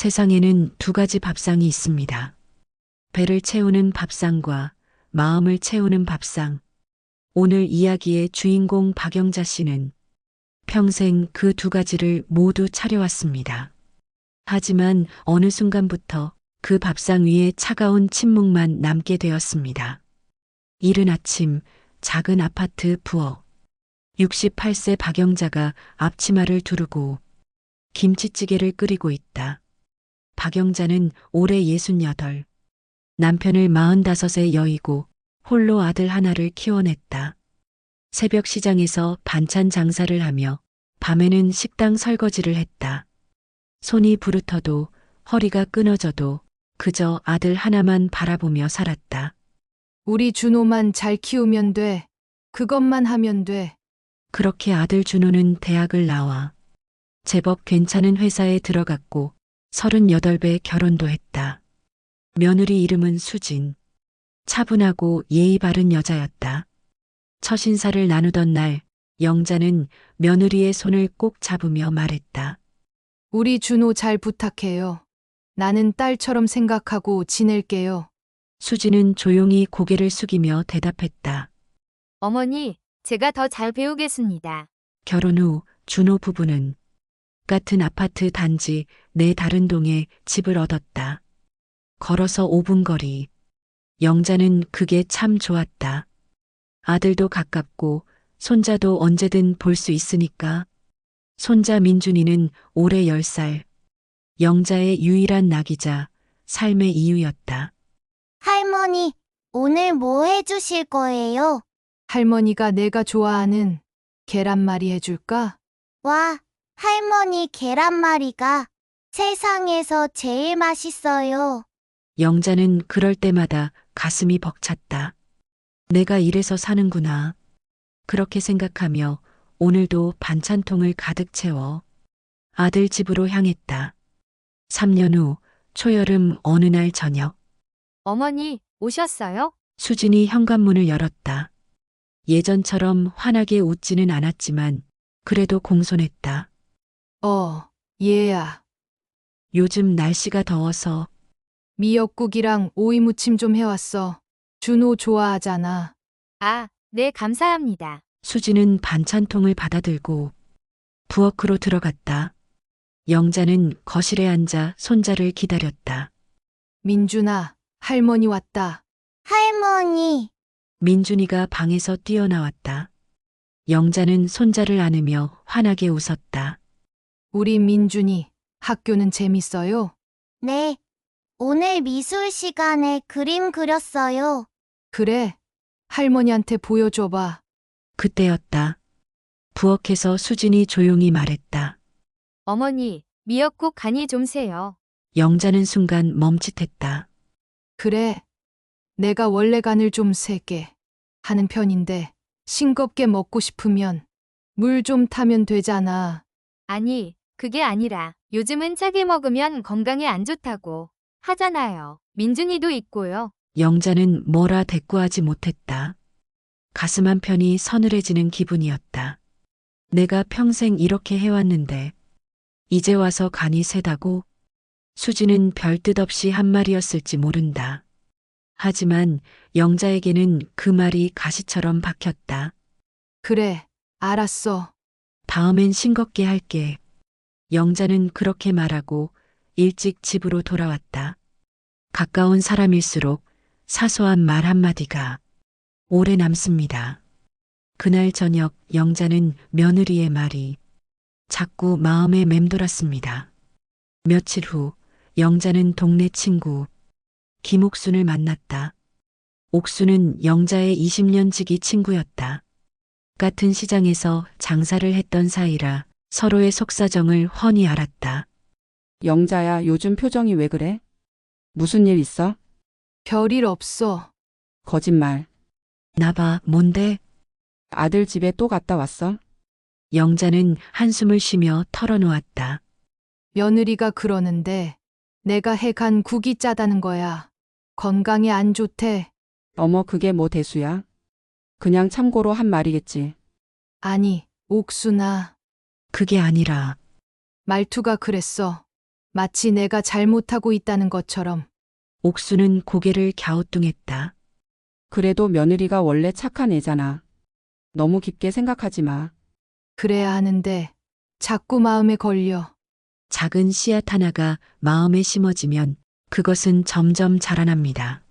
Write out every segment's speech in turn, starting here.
세상에는 두 가지 밥상이 있습니다. 배를 채우는 밥상과 마음을 채우는 밥상. 오늘 이야기의 주인공 박영자 씨는 평생 그 두 가지를 모두 차려왔습니다. 하지만 어느 순간부터 그 밥상 위에 차가운 침묵만 남게 되었습니다. 이른 아침 작은 아파트 부엌. 68세 박영자가 앞치마를 두르고 김치찌개를 끓이고 있다. 박영자는 올해 68, 남편을 45에 여의고 홀로 아들 하나를 키워냈다. 새벽 시장에서 반찬 장사를 하며 밤에는 식당 설거지를 했다. 손이 부르터도 허리가 끊어져도 그저 아들 하나만 바라보며 살았다. 우리 준호만 잘 키우면 돼. 그것만 하면 돼. 그렇게 아들 준호는 대학을 나와 제법 괜찮은 회사에 들어갔고 38배 결혼도 했다. 며느리 이름은 수진. 차분하고 예의 바른 여자였다. 첫 인사를 나누던 날 영자는 며느리의 손을 꼭 잡으며 말했다. 우리 준호 잘 부탁해요. 나는 딸처럼 생각하고 지낼게요. 수진은 조용히 고개를 숙이며 대답했다. 어머니, 제가 더 잘 배우겠습니다. 결혼 후 준호 부부는 같은 아파트 단지 내 다른 동에 집을 얻었다. 걸어서 5분 거리. 영자는 그게 참 좋았다. 아들도 가깝고 손자도 언제든 볼 수 있으니까. 손자 민준이는 올해 10살. 영자의 유일한 낙이자 삶의 이유였다. 할머니, 오늘 뭐 해주실 거예요? 할머니가 내가 좋아하는 계란말이 해줄까? 와, 할머니 계란말이가 세상에서 제일 맛있어요. 영자는 그럴 때마다 가슴이 벅찼다. 내가 이래서 사는구나. 그렇게 생각하며 오늘도 반찬통을 가득 채워 아들 집으로 향했다. 3년 후 초여름 어느 날 저녁 어머니, 오셨어요? 수진이 현관문을 열었다. 예전처럼 환하게 웃지는 않았지만 그래도 공손했다. 얘야. 요즘 날씨가 더워서 미역국이랑 오이 무침 좀 해왔어. 준호 좋아하잖아. 아, 네, 감사합니다. 수진은 반찬통을 받아들고 부엌으로 들어갔다. 영자는 거실에 앉아 손자를 기다렸다. 민준아, 할머니 왔다. 할머니, 민준이가 방에서 뛰어나왔다. 영자는 손자를 안으며 환하게 웃었다. 우리 민준이 학교는 재밌어요? 네. 오늘 미술 시간에 그림 그렸어요. 그래. 할머니한테 보여줘봐. 그때였다. 부엌에서 수진이 조용히 말했다. 어머니, 미역국 간이 좀 세요. 영자는 순간 멈칫했다. 그래. 내가 원래 간을 좀 세게 하는 편인데 싱겁게 먹고 싶으면 물 좀 타면 되잖아. 아니, 그게 아니라 요즘은 짜게 먹으면 건강에 안 좋다고 하잖아요. 민준이도 있고요. 영자는 뭐라 대꾸하지 못했다. 가슴 한편이 서늘해지는 기분이었다. 내가 평생 이렇게 해왔는데 이제 와서 간이 세다고? 수지는 별 뜻 없이 한 말이었을지 모른다. 하지만 영자에게는 그 말이 가시처럼 박혔다. 그래. 알았어. 다음엔 싱겁게 할게. 영자는 그렇게 말하고 일찍 집으로 돌아왔다. 가까운 사람일수록 사소한 말 한마디가 오래 남습니다. 그날 저녁 영자는 며느리의 말이 자꾸 마음에 맴돌았습니다. 며칠 후 영자는 동네 친구 김옥순을 만났다. 옥순은 영자의 20년 지기 친구였다. 같은 시장에서 장사를 했던 사이라 서로의 속사정을 훤히 알았다. 영자야, 요즘 표정이 왜 그래? 무슨 일 있어? 별일 없어. 거짓말. 나봐, 뭔데? 아들 집에 또 갔다 왔어? 영자는 한숨을 쉬며 털어놓았다. 며느리가 그러는데 내가 해간 국이 짜다는 거야. 건강에 안 좋대. 어머, 그게 뭐 대수야? 그냥 참고로 한 말이겠지. 아니, 옥순아. 그게 아니라 말투가 그랬어. 마치 내가 잘못하고 있다는 것처럼. 옥수는 고개를 갸우뚱했다. 그래도 며느리가 원래 착한 애잖아. 너무 깊게 생각하지 마. 그래야 하는데 자꾸 마음에 걸려. 작은 씨앗 하나가 마음에 심어지면 그것은 점점 자라납니다.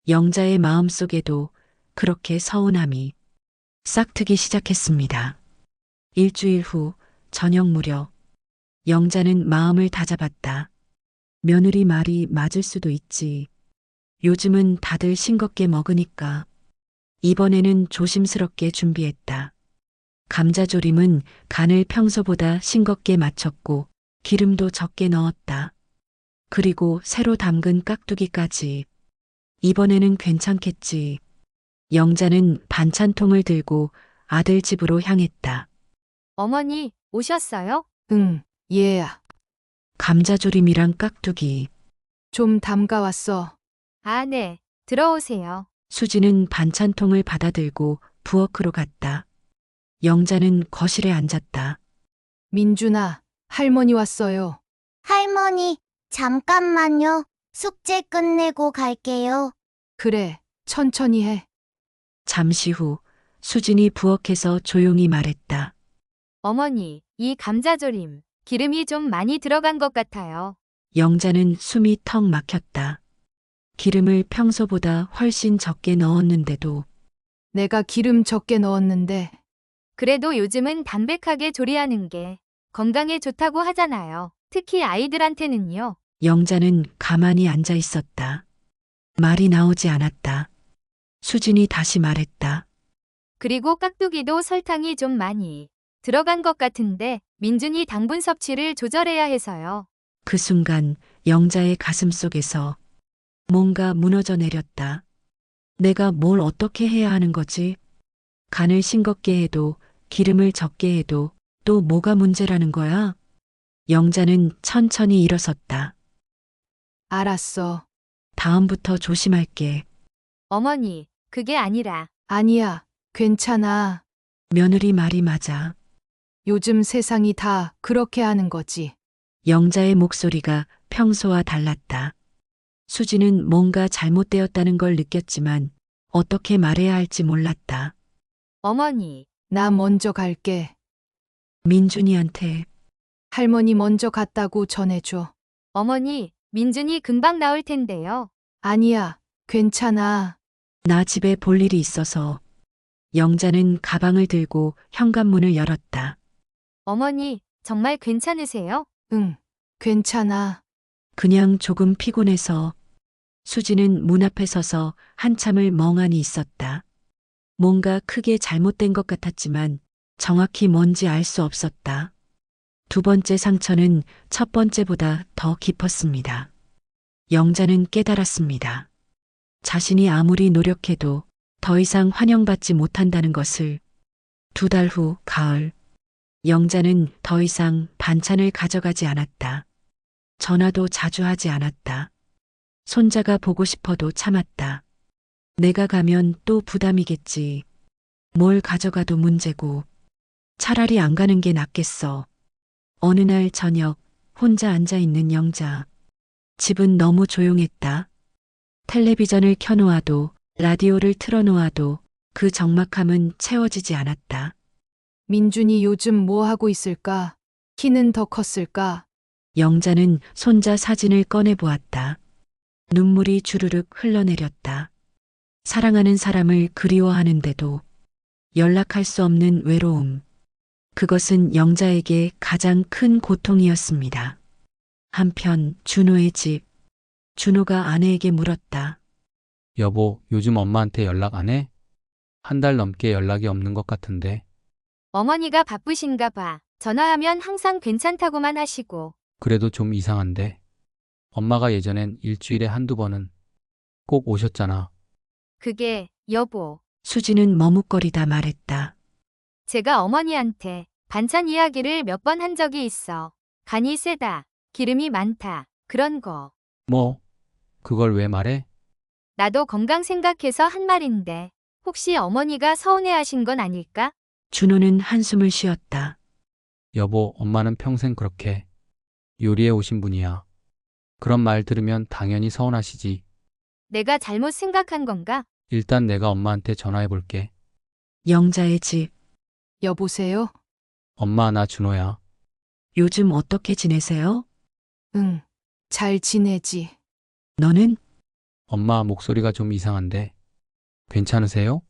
영자의 마음 속에도 그렇게 서운함이 싹트기 시작했습니다. 일주일 후 저녁 무렵 영자는 마음을 다잡았다. 며느리 말이 맞을 수도 있지. 요즘은 다들 싱겁게 먹으니까. 이번에는 조심스럽게 준비했다. 감자조림은 간을 평소보다 싱겁게 맞췄고 기름도 적게 넣었다. 그리고 새로 담근 깍두기까지. 이번에는 괜찮겠지. 영자는 반찬통을 들고 아들 집으로 향했다. 어머니, 오셨어요? 응, 얘야. 감자조림이랑 깍두기. 좀 담가왔어. 아, 네. 들어오세요. 수지는 반찬통을 받아들고 부엌으로 갔다. 영자는 거실에 앉았다. 민준아, 할머니 왔어요. 할머니, 잠깐만요. 숙제 끝내고 갈게요. 그래, 천천히 해. 잠시 후 수진이 부엌에서 조용히 말했다. 어머니, 이 감자조림, 기름이 좀 많이 들어간 것 같아요. 영자는 숨이 턱 막혔다. 기름을 평소보다 훨씬 적게 넣었는데도 내가 기름 적게 넣었는데 그래도 요즘은 담백하게 조리하는 게 건강에 좋다고 하잖아요. 특히 아이들한테는요. 영자는 가만히 앉아 있었다. 말이 나오지 않았다. 수진이 다시 말했다. 그리고 깍두기도 설탕이 좀 많이 들어간 것 같은데 민준이 당분 섭취를 조절해야 해서요. 그 순간 영자의 가슴 속에서 뭔가 무너져 내렸다. 내가 뭘 어떻게 해야 하는 거지? 간을 싱겁게 해도 기름을 적게 해도 또 뭐가 문제라는 거야? 영자는 천천히 일어섰다. 알았어. 다음부터 조심할게. 어머니, 그게 아니라 아니야, 괜찮아. 며느리 말이 맞아. 요즘 세상이 다 그렇게 하는 거지. 영자의 목소리가 평소와 달랐다. 수지는 뭔가 잘못되었다는 걸 느꼈지만 어떻게 말해야 할지 몰랐다. 어머니, 나 먼저 갈게. 민준이한테 할머니 먼저 갔다고 전해줘. 어머니, 민준이 금방 나올 텐데요. 아니야, 괜찮아. 나 집에 볼 일이 있어서. 영자는 가방을 들고 현관문을 열었다. 어머니, 정말 괜찮으세요? 응, 괜찮아. 그냥 조금 피곤해서. 수지는 문 앞에 서서 한참을 멍하니 있었다. 뭔가 크게 잘못된 것 같았지만 정확히 뭔지 알 수 없었다. 두 번째 상처는 첫 번째보다 더 깊었습니다. 영자는 깨달았습니다. 자신이 아무리 노력해도 더 이상 환영받지 못한다는 것을. 2달 후 가을. 영자는 더 이상 반찬을 가져가지 않았다. 전화도 자주 하지 않았다. 손자가 보고 싶어도 참았다. 내가 가면 또 부담이겠지. 뭘 가져가도 문제고. 차라리 안 가는 게 낫겠어. 어느 날 저녁 혼자 앉아 있는 영자. 집은 너무 조용했다. 텔레비전을 켜놓아도 라디오를 틀어놓아도 그 적막함은 채워지지 않았다. 민준이 요즘 뭐 하고 있을까? 키는 더 컸을까? 영자는 손자 사진을 꺼내 보았다. 눈물이 주르륵 흘러내렸다. 사랑하는 사람을 그리워하는데도 연락할 수 없는 외로움. 그것은 영자에게 가장 큰 고통이었습니다. 한편 준호의 집. 준호가 아내에게 물었다. 여보, 요즘 엄마한테 연락 안 해? 한 달 넘게 연락이 없는 것 같은데. 어머니가 바쁘신가 봐. 전화하면 항상 괜찮다고만 하시고. 그래도 좀 이상한데. 엄마가 예전엔 일주일에 한두 번은 꼭 오셨잖아. 그게, 여보, 수지는 머뭇거리다 말했다. 제가 어머니한테 반찬 이야기를 몇 번 한 적이 있어. 간이 세다, 기름이 많다, 그런 거. 뭐, 그걸 왜 말해? 나도 건강 생각해서 한 말인데, 혹시 어머니가 서운해하신 건 아닐까? 준호는 한숨을 쉬었다. 여보, 엄마는 평생 그렇게 요리해 오신 분이야. 그런 말 들으면 당연히 서운하시지. 내가 잘못 생각한 건가? 일단 내가 엄마한테 전화해 볼게. 영자의 집. 여보세요? 엄마, 나 준호야. 요즘 어떻게 지내세요? 응, 잘 지내지. 너는? 엄마, 목소리가 좀 이상한데. 괜찮으세요?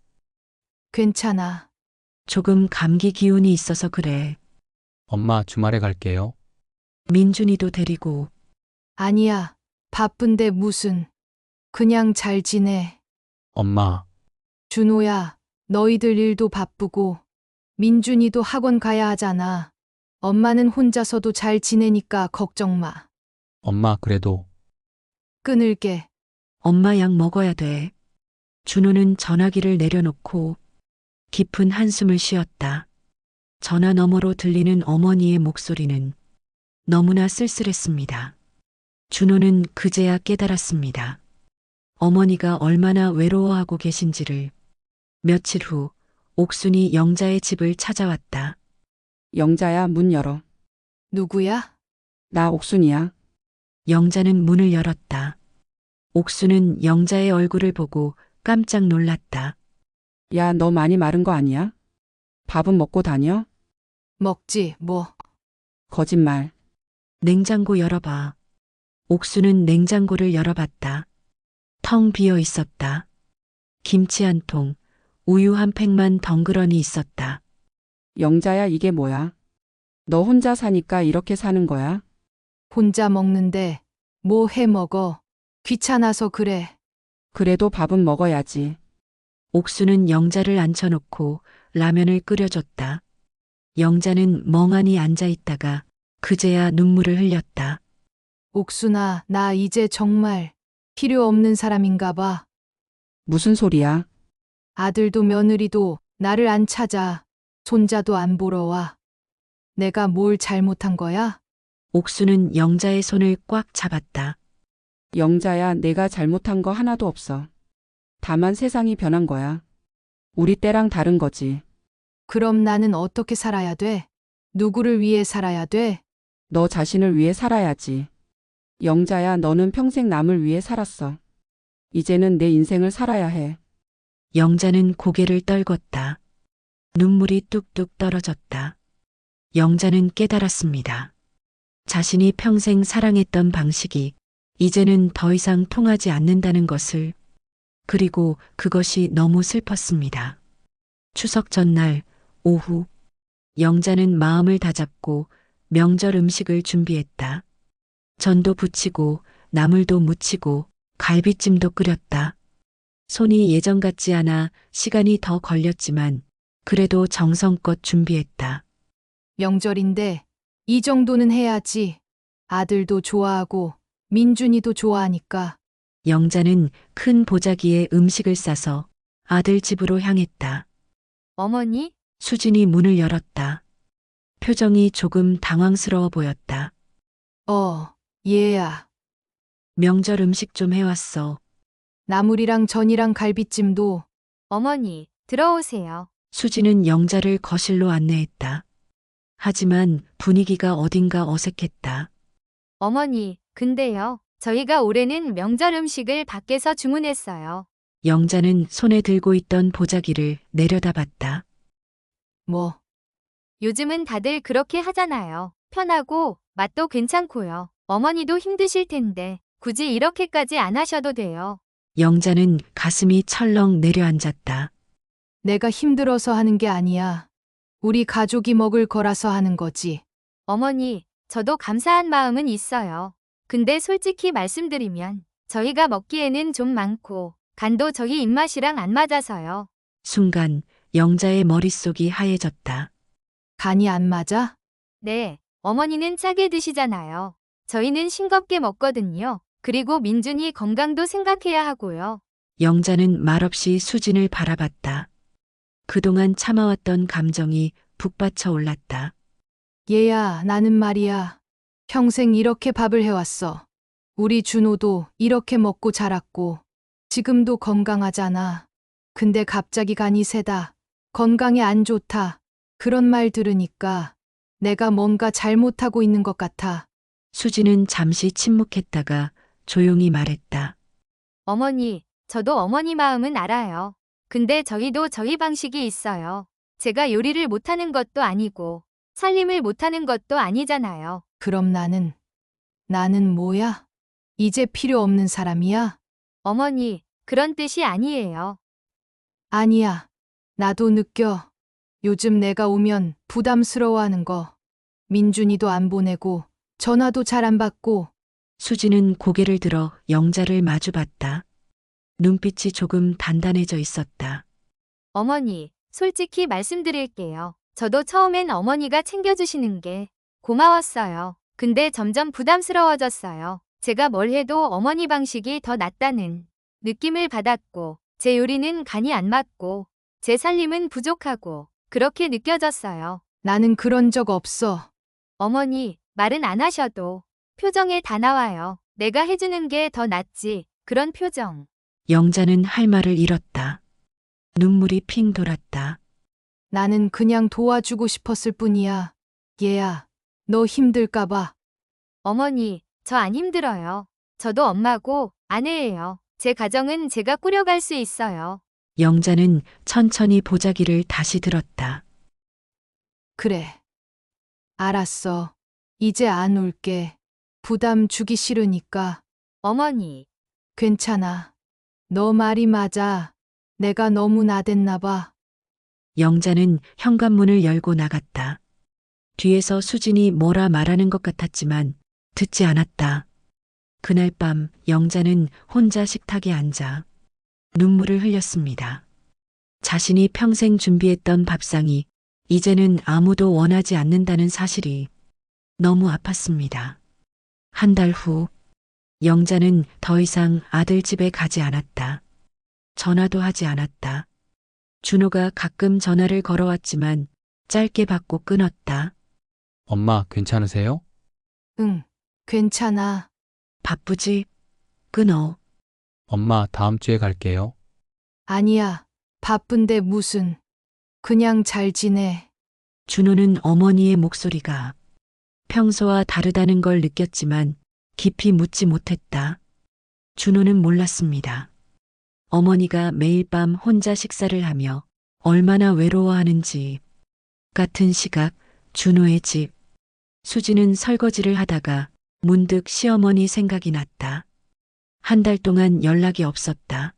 괜찮아. 조금 감기 기운이 있어서 그래. 엄마, 주말에 갈게요. 민준이도 데리고. 아니야, 바쁜데 무슨. 그냥 잘 지내. 엄마, 준호야, 너희들 일도 바쁘고, 민준이도 학원 가야 하잖아. 엄마는 혼자서도 잘 지내니까 걱정 마. 엄마, 그래도 끊을게. 엄마 약 먹어야 돼. 준호는 전화기를 내려놓고 깊은 한숨을 쉬었다. 전화 너머로 들리는 어머니의 목소리는 너무나 쓸쓸했습니다. 준호는 그제야 깨달았습니다. 어머니가 얼마나 외로워하고 계신지를. 며칠 후 옥순이 영자의 집을 찾아왔다. 영자야, 문 열어. 누구야? 나 옥순이야. 영자는 문을 열었다. 옥순은 영자의 얼굴을 보고 깜짝 놀랐다. 야, 너 많이 마른 거 아니야? 밥은 먹고 다녀? 먹지, 뭐. 거짓말. 냉장고 열어봐. 옥수는 냉장고를 열어봤다. 텅 비어 있었다. 김치 한 통, 우유 한 팩만 덩그러니 있었다. 영자야, 이게 뭐야? 너 혼자 사니까 이렇게 사는 거야? 혼자 먹는데, 뭐 해 먹어. 귀찮아서 그래. 그래도 밥은 먹어야지. 옥수는 영자를 앉혀놓고 라면을 끓여줬다. 영자는 멍하니 앉아 있다가 그제야 눈물을 흘렸다. 옥순아, 나 이제 정말 필요 없는 사람인가 봐. 무슨 소리야? 아들도 며느리도 나를 안 찾아. 손자도 안 보러 와. 내가 뭘 잘못한 거야? 옥수는 영자의 손을 꽉 잡았다. 영자야, 내가 잘못한 거 하나도 없어. 다만 세상이 변한 거야. 우리 때랑 다른 거지. 그럼 나는 어떻게 살아야 돼? 누구를 위해 살아야 돼? 너 자신을 위해 살아야지. 영자야, 너는 평생 남을 위해 살았어. 이제는 내 인생을 살아야 해. 영자는 고개를 떨궜다. 눈물이 뚝뚝 떨어졌다. 영자는 깨달았습니다. 자신이 평생 사랑했던 방식이 이제는 더 이상 통하지 않는다는 것을. 그리고 그것이 너무 슬펐습니다. 추석 전날 오후 영자는 마음을 다잡고 명절 음식을 준비했다. 전도 부치고 나물도 무치고 갈비찜도 끓였다. 손이 예전 같지 않아 시간이 더 걸렸지만 그래도 정성껏 준비했다. 명절인데 이 정도는 해야지. 아들도 좋아하고 민준이도 좋아하니까. 영자는 큰 보자기에 음식을 싸서 아들 집으로 향했다. 어머니? 수진이 문을 열었다. 표정이 조금 당황스러워 보였다. 얘야. 명절 음식 좀 해왔어. 나물이랑 전이랑 갈비찜도. 어머니, 들어오세요. 수진은 영자를 거실로 안내했다. 하지만 분위기가 어딘가 어색했다. 어머니, 근데요. 저희가 올해는 명절 음식을 밖에서 주문했어요. 영자는 손에 들고 있던 보자기를 내려다봤다. 뭐, 요즘은 다들 그렇게 하잖아요. 편하고 맛도 괜찮고요. 어머니도 힘드실 텐데 굳이 이렇게까지 안 하셔도 돼요. 영자는 가슴이 철렁 내려앉았다. 내가 힘들어서 하는 게 아니야. 우리 가족이 먹을 거라서 하는 거지. 어머니, 저도 감사한 마음은 있어요. 근데 솔직히 말씀드리면 저희가 먹기에는 좀 많고 간도 저희 입맛이랑 안 맞아서요. 순간 영자의 머릿속이 하얘졌다. 간이 안 맞아? 네, 어머니는 짜게 드시잖아요. 저희는 싱겁게 먹거든요. 그리고 민준이 건강도 생각해야 하고요. 영자는 말없이 수진을 바라봤다. 그동안 참아왔던 감정이 북받쳐 올랐다. 얘야, 나는 말이야. 평생 이렇게 밥을 해왔어. 우리 준호도 이렇게 먹고 자랐고, 지금도 건강하잖아. 근데 갑자기 간이 세다. 건강에 안 좋다. 그런 말 들으니까 내가 뭔가 잘못하고 있는 것 같아. 수지는 잠시 침묵했다가 조용히 말했다. 어머니, 저도 어머니 마음은 알아요. 근데 저희도 저희 방식이 있어요. 제가 요리를 못하는 것도 아니고 살림을 못하는 것도 아니잖아요. 그럼 나는 뭐야? 이제 필요 없는 사람이야? 어머니, 그런 뜻이 아니에요. 아니야. 나도 느껴. 요즘 내가 오면 부담스러워하는 거. 민준이도 안 보내고 전화도 잘 안 받고. 수지는 고개를 들어 영자를 마주봤다. 눈빛이 조금 단단해져 있었다. 어머니, 솔직히 말씀드릴게요. 저도 처음엔 어머니가 챙겨주시는 게 고마웠어요. 근데 점점 부담스러워졌어요. 제가 뭘 해도 어머니 방식이 더 낫다는 느낌을 받았고, 제 요리는 간이 안 맞고, 제 살림은 부족하고, 그렇게 느껴졌어요. 나는 그런 적 없어. 어머니, 말은 안 하셔도 표정에 다 나와요. 내가 해주는 게 더 낫지. 그런 표정. 영자는 할 말을 잃었다. 눈물이 핑 돌았다. 나는 그냥 도와주고 싶었을 뿐이야. 얘야, 너 힘들까봐. 어머니, 저 안 힘들어요. 저도 엄마고 아내예요. 제 가정은 제가 꾸려갈 수 있어요. 영자는 천천히 보자기를 다시 들었다. 그래. 알았어. 이제 안 올게. 부담 주기 싫으니까. 어머니, 괜찮아. 너 말이 맞아. 내가 너무 나댔나 봐. 영자는 현관문을 열고 나갔다. 뒤에서 수진이 뭐라 말하는 것 같았지만 듣지 않았다. 그날 밤 영자는 혼자 식탁에 앉아 눈물을 흘렸습니다. 자신이 평생 준비했던 밥상이 이제는 아무도 원하지 않는다는 사실이 너무 아팠습니다. 한 달 후, 영자는 더 이상 아들 집에 가지 않았다. 전화도 하지 않았다. 준호가 가끔 전화를 걸어왔지만 짧게 받고 끊었다. 엄마, 괜찮으세요? 응, 괜찮아. 바쁘지? 끊어. 엄마, 다음 주에 갈게요. 아니야. 바쁜데 무슨. 그냥 잘 지내. 준호는 어머니의 목소리가 평소와 다르다는 걸 느꼈지만 깊이 묻지 못했다. 준호는 몰랐습니다. 어머니가 매일 밤 혼자 식사를 하며 얼마나 외로워하는지. 같은 시각 준호의 집. 수지는 설거지를 하다가 문득 시어머니 생각이 났다. 한 달 동안 연락이 없었다.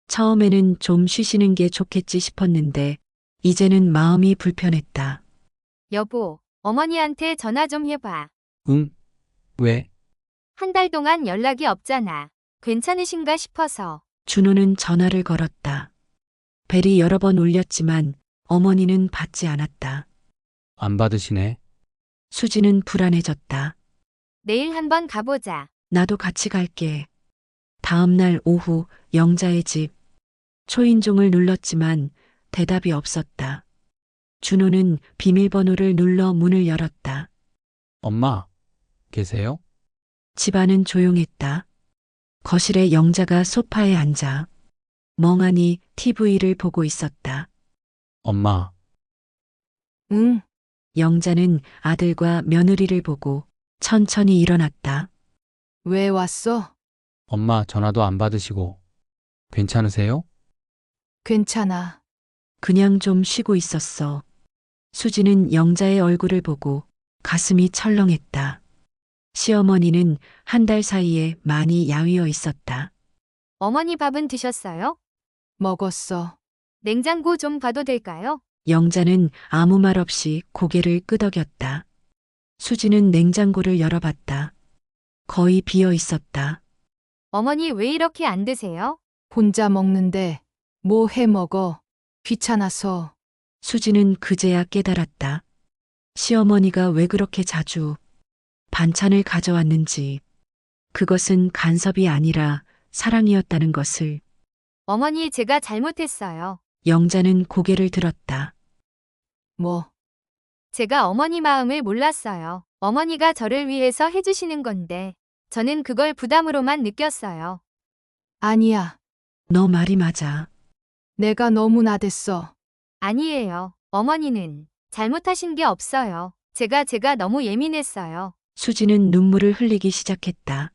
처음에는 좀 쉬시는 게 좋겠지 싶었는데 이제는 마음이 불편했다. 여보, 어머니한테 전화 좀 해봐. 응? 왜? 한 달 동안 연락이 없잖아. 괜찮으신가 싶어서. 준호는 전화를 걸었다. 벨이 여러 번 울렸지만 어머니는 받지 않았다. 안 받으시네. 수지는 불안해졌다. 내일 한번 가보자. 나도 같이 갈게. 다음 날 오후 영자의 집. 초인종을 눌렀지만 대답이 없었다. 준호는 비밀번호를 눌러 문을 열었다. 엄마, 계세요? 집안은 조용했다. 거실에 영자가 소파에 앉아 멍하니 TV를 보고 있었다. 엄마, 응, 영자는 아들과 며느리를 보고 천천히 일어났다. 왜 왔어? 엄마 전화도 안 받으시고. 괜찮으세요? 괜찮아. 그냥 좀 쉬고 있었어. 수지는 영자의 얼굴을 보고 가슴이 철렁했다. 시어머니는 한 달 사이에 많이 야위어 있었다. 어머니 밥은 드셨어요? 먹었어. 냉장고 좀 봐도 될까요? 영자는 아무 말 없이 고개를 끄덕였다. 수지는 냉장고를 열어봤다. 거의 비어 있었다. 어머니 왜 이렇게 안 드세요? 혼자 먹는데 뭐 해 먹어. 귀찮아서. 수지는 그제야 깨달았다. 시어머니가 왜 그렇게 자주 반찬을 가져왔는지, 그것은 간섭이 아니라 사랑이었다는 것을. 어머니 제가 잘못했어요. 영자는 고개를 들었다. 뭐, 제가 어머니 마음을 몰랐어요. 어머니가 저를 위해서 해주시는 건데 저는 그걸 부담으로만 느꼈어요. 아니야. 너 말이 맞아. 내가 너무 나댔어. 아니에요. 어머니는 잘못하신 게 없어요. 제가 너무 예민했어요. 수지는 눈물을 흘리기 시작했다.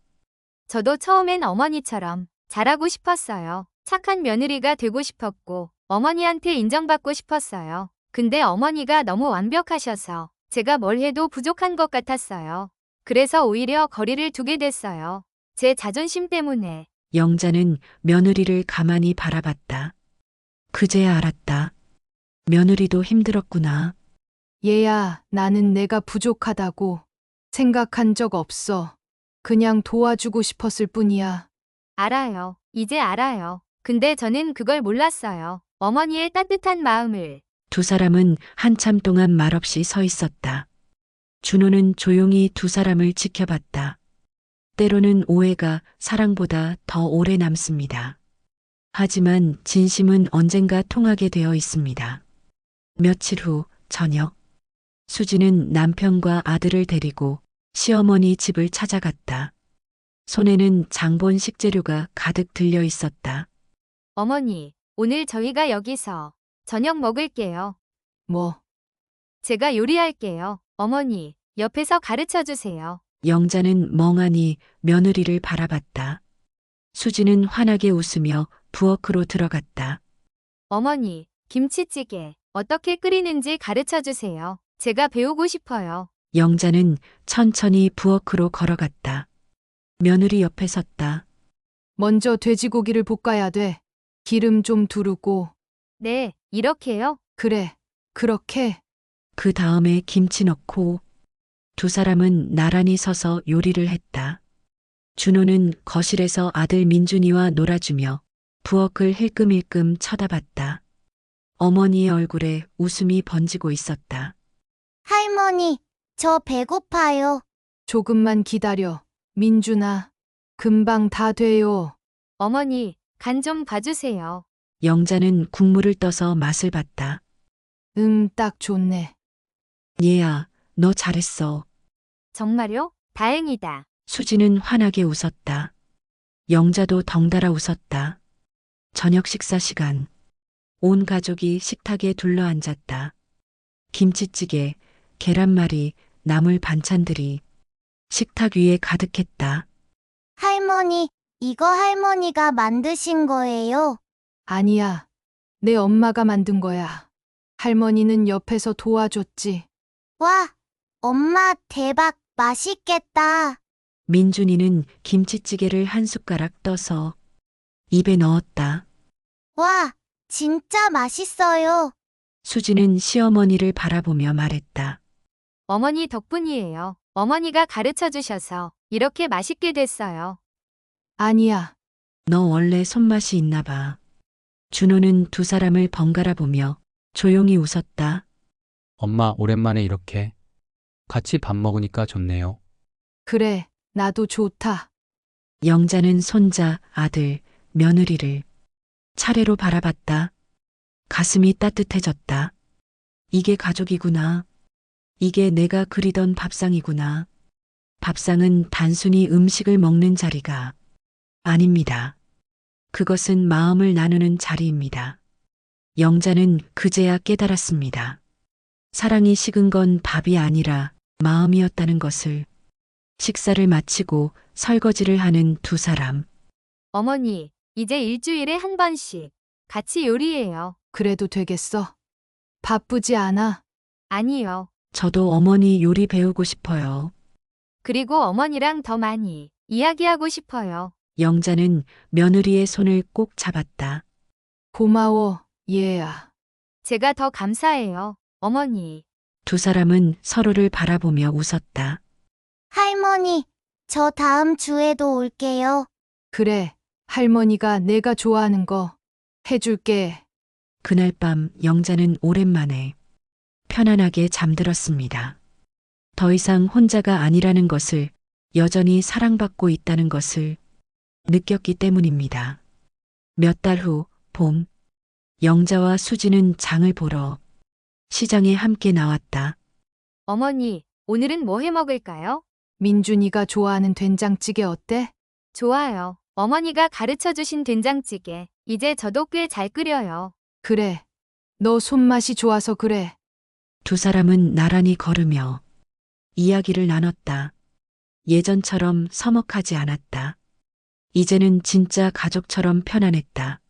저도 처음엔 어머니처럼 잘하고 싶었어요. 착한 며느리가 되고 싶었고 어머니한테 인정받고 싶었어요. 근데 어머니가 너무 완벽하셔서 제가 뭘 해도 부족한 것 같았어요. 그래서 오히려 거리를 두게 됐어요. 제 자존심 때문에. 영자는 며느리를 가만히 바라봤다. 그제야 알았다. 며느리도 힘들었구나. 얘야, 나는 내가 부족하다고 생각한 적 없어. 그냥 도와주고 싶었을 뿐이야. 알아요. 이제 알아요. 근데 저는 그걸 몰랐어요. 어머니의 따뜻한 마음을. 두 사람은 한참 동안 말없이 서 있었다. 준호는 조용히 두 사람을 지켜봤다. 때로는 오해가 사랑보다 더 오래 남습니다. 하지만 진심은 언젠가 통하게 되어 있습니다. 며칠 후 저녁, 수지는 남편과 아들을 데리고 시어머니 집을 찾아갔다. 손에는 장본 식재료가 가득 들려 있었다. 어머니, 오늘 저희가 여기서 저녁 먹을게요. 뭐, 제가 요리할게요. 어머니, 옆에서 가르쳐 주세요. 영자는 멍하니 며느리를 바라봤다. 수지는 환하게 웃으며 부엌으로 들어갔다. 어머니, 김치찌개 어떻게 끓이는지 가르쳐 주세요. 제가 배우고 싶어요. 영자는 천천히 부엌으로 걸어갔다. 며느리 옆에 섰다. 먼저 돼지고기를 볶아야 돼. 기름 좀 두르고. 네, 이렇게요? 그래, 그렇게. 그 다음에 김치 넣고 두 사람은 나란히 서서 요리를 했다. 준호는 거실에서 아들 민준이와 놀아주며 부엌을 힐끔힐끔 쳐다봤다. 어머니의 얼굴에 웃음이 번지고 있었다. 할머니, 저 배고파요. 조금만 기다려. 민준아, 금방 다 돼요. 어머니, 간 좀 봐주세요. 영자는 국물을 떠서 맛을 봤다. 딱 좋네. 얘야, 너 잘했어. 정말요? 다행이다. 수지는 환하게 웃었다. 영자도 덩달아 웃었다. 저녁 식사 시간. 온 가족이 식탁에 둘러앉았다. 김치찌개, 계란말이, 나물 반찬들이 식탁 위에 가득했다. 할머니, 이거 할머니가 만드신 거예요? 아니야. 내 엄마가 만든 거야. 할머니는 옆에서 도와줬지. 와, 엄마 대박, 맛있겠다. 민준이는 김치찌개를 한 숟가락 떠서 입에 넣었다. 와, 진짜 맛있어요. 수지는 시어머니를 바라보며 말했다. 어머니 덕분이에요. 어머니가 가르쳐 주셔서 이렇게 맛있게 됐어요. 아니야. 너 원래 손맛이 있나 봐. 준호는 두 사람을 번갈아 보며 조용히 웃었다. 엄마, 오랜만에 이렇게 같이 밥 먹으니까 좋네요. 그래, 나도 좋다. 영자는 손자, 아들, 며느리를 차례로 바라봤다. 가슴이 따뜻해졌다. 이게 가족이구나. 이게 내가 그리던 밥상이구나. 밥상은 단순히 음식을 먹는 자리가 아닙니다. 그것은 마음을 나누는 자리입니다. 영자는 그제야 깨달았습니다. 사랑이 식은 건 밥이 아니라 마음이었다는 것을. 식사를 마치고 설거지를 하는 두 사람. 어머니, 이제 일주일에 한 번씩 같이 요리해요. 그래도 되겠어? 바쁘지 않아? 아니요. 저도 어머니 요리 배우고 싶어요. 그리고 어머니랑 더 많이 이야기하고 싶어요. 영자는 며느리의 손을 꼭 잡았다. 고마워, 얘야. 제가 더 감사해요. 어머니. 두 사람은 서로를 바라보며 웃었다. 할머니, 저 다음 주에도 올게요. 그래, 할머니가 내가 좋아하는 거 해줄게. 그날 밤 영자는 오랜만에 편안하게 잠들었습니다. 더 이상 혼자가 아니라는 것을, 여전히 사랑받고 있다는 것을 느꼈기 때문입니다. 몇 달 후 봄, 영자와 수지는 장을 보러 시장에 함께 나왔다. 어머니, 오늘은 뭐 해 먹을까요? 민준이가 좋아하는 된장찌개 어때? 좋아요. 어머니가 가르쳐 주신 된장찌개. 이제 저도 꽤 잘 끓여요. 그래. 너 손맛이 좋아서 그래. 두 사람은 나란히 걸으며 이야기를 나눴다. 예전처럼 서먹하지 않았다. 이제는 진짜 가족처럼 편안했다.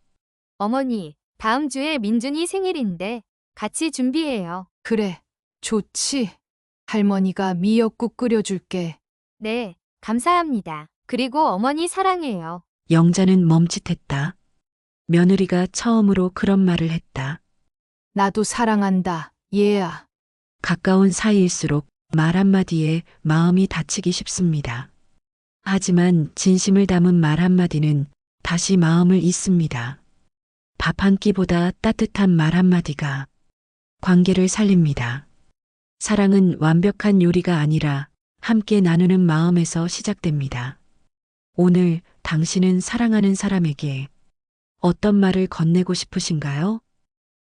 어머니, 다음 주에 민준이 생일인데 같이 준비해요. 그래, 좋지. 할머니가 미역국 끓여줄게. 네, 감사합니다. 그리고 어머니 사랑해요. 영자는 멈칫했다. 며느리가 처음으로 그런 말을 했다. 나도 사랑한다, 얘야. 가까운 사이일수록 말 한마디에 마음이 다치기 쉽습니다. 하지만 진심을 담은 말 한마디는 다시 마음을 잇습니다. 밥 한 끼보다 따뜻한 말 한마디가 관계를 살립니다. 사랑은 완벽한 요리가 아니라 함께 나누는 마음에서 시작됩니다. 오늘 당신은 사랑하는 사람에게 어떤 말을 건네고 싶으신가요?